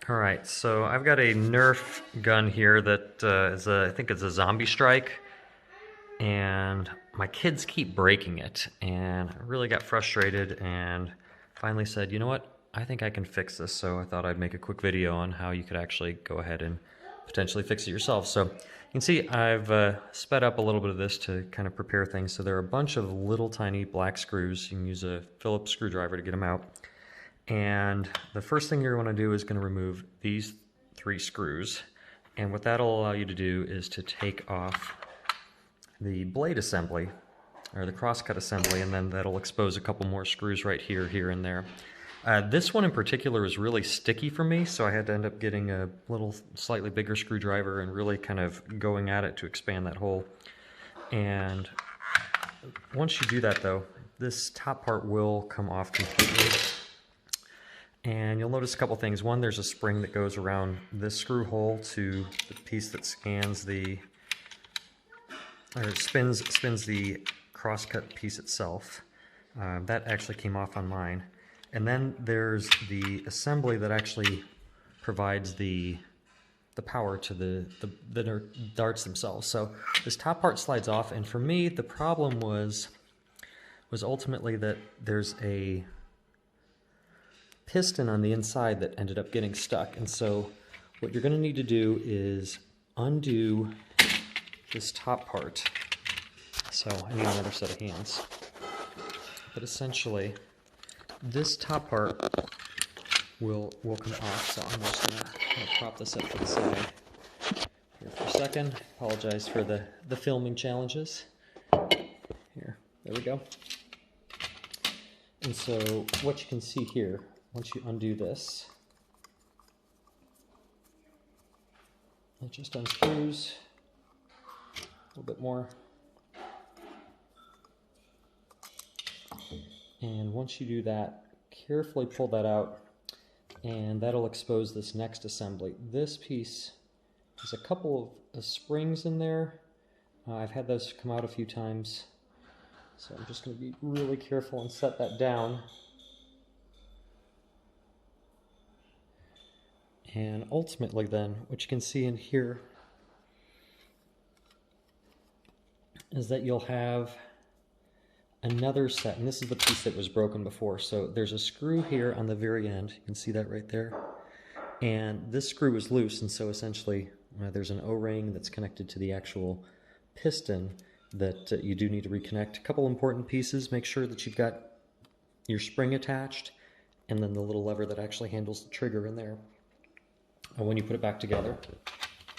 Alright, so I've got a Nerf gun here that I think it's a zombie strike, and my kids keep breaking it, and I really got frustrated and finally said, you know what, I think I can fix this, so I thought I'd make a quick video on how you could actually go ahead and potentially fix it yourself. So you can see I've sped up a little bit of this to kind of prepare things. So there are a bunch of little tiny black screws. You can use a Phillips screwdriver to get them out. And the first thing you're going to do is going to remove these 3 screws. And what that'll allow you to do is to take off the blade assembly, or the crosscut assembly, and then that'll expose a couple more screws right here, here, and there. This one in particular is really sticky for me, so I had to end up getting a little slightly bigger screwdriver and really kind of going at it to expand that hole. And once you do that though, this top part will come off completely. And you'll notice a couple things. One, there's a spring that goes around this screw hole to the piece that spins the crosscut piece itself. That actually came off on mine. And then there's the assembly that actually provides the power to the darts themselves. So this top part slides off, and for me the problem was ultimately that there's a piston on the inside that ended up getting stuck. And so what you're going to need to do is undo this top part. So I need another set of hands. But essentially this top part will come off, so I'm just going to prop this up to the side here for a second. Apologize for the filming challenges. Here, there we go. And so what you can see here, once you undo this, it just unscrews a little bit more. And once you do that, carefully pull that out, and that'll expose this next assembly. This piece has a couple of springs in there. I've had those come out a few times, so I'm just going to be really careful and set that down. And ultimately then, what you can see in here is that you'll have another set, and this is the piece that was broken before. So there's a screw here on the very end, you can see that right there, and this screw is loose, and so essentially there's an O-ring that's connected to the actual piston that you do need to reconnect. A couple important pieces: make sure that you've got your spring attached, and then the little lever that actually handles the trigger in there when you put it back together.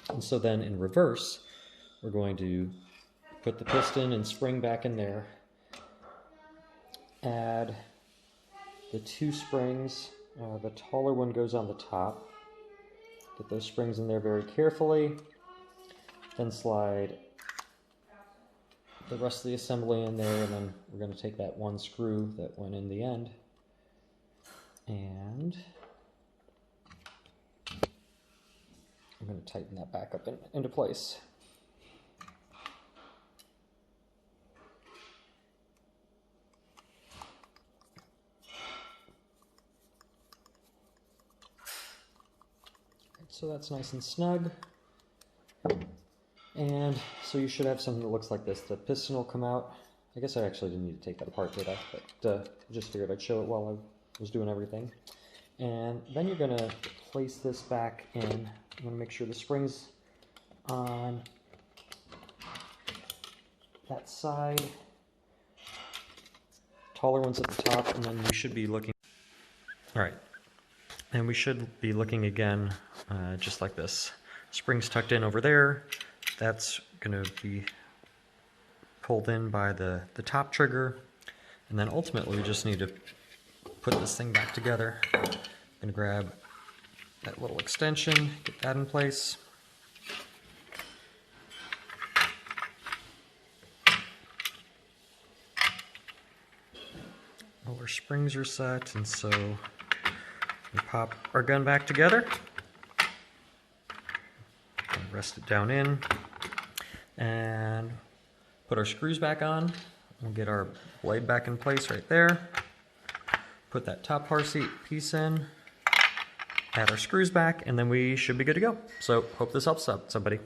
And so then in reverse, we're going to put the piston and spring back in there, add the 2 springs. The taller one goes on the top. Get those springs in there very carefully. Then slide the rest of the assembly in there, and then we're going to take that one screw that went in the end, and I'm going to tighten that back up into place. So that's nice and snug. And so you should have something that looks like this. The piston will come out. I guess I actually didn't need to take that apart, did I? But I just figured I'd show it while I was doing everything. And then you're going to place this back in. I'm going to make sure the spring's on that side. Taller one's at the top, and then we should be looking. All right. And we should be looking again just like this. Spring's tucked in over there. That's going to be pulled in by the top trigger. And then ultimately we just need to put this thing back together. I'm going to grab that little extension, get that in place. All our springs are set, and so we pop our gun back together, and rest it down in, and put our screws back on. We'll get our blade back in place right there. Put that top piece in, add our screws back, and then we should be good to go. So hope this helps out somebody.